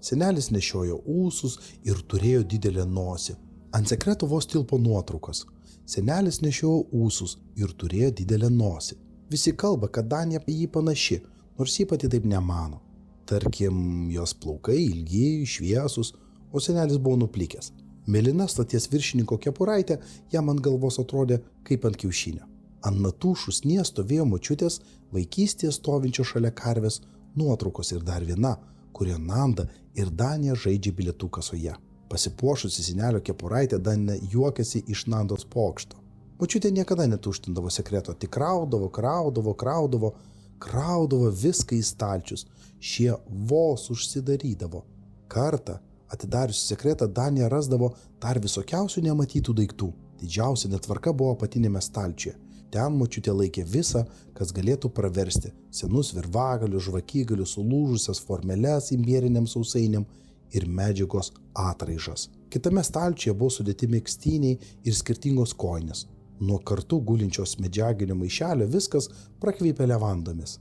Senelis nešiojo ūsus ir turėjo didelę nosį. Ant sekreto vos tilpo nuotraukas. Senelis nešiojo ūsus ir turėjo didelę nosį. Visi kalba, kad Danija į jį panaši, nors ji pati taip nemano. Tarkim, jos plaukai ilgi, šviesus, o senelis buvo nuplikęs. Mėlyna stoties viršininko kepuraitė jam ant galvos atrodė kaip ant kiaušinio. Ant natų šūsnie stovėjo močiutės vaikystėje stovinčio šalia karvės nuotraukos ir dar viena, kurioje Nanda ir Danija žaidžia bilietų kasoje. Pasipuošusi senelio kepuraitę, Danija juokėsi iš Nandos pokšto. Močiutė niekada netuštindavo sekreto, tik kraudavo viską į stalčius. Šie vos užsidarydavo. Kartą, atidariusi sekretą, Danija rasdavo dar visokiausių nematytų daiktų. Didžiausia netvarka buvo apatinėme stalčiuje. Ten močiutė laikė visą, kas galėtų praversti. Senus virvagalius, žvakygalius, sulūžusias formeles imbieriniam sausainiam ir medžiagos atraižas. Kitame stalčiuje buvo sudėti megztiniai ir skirtingos kojinės. Nuo kartu gulinčios medžiaginio maišelio viskas prakvėpė levandomis.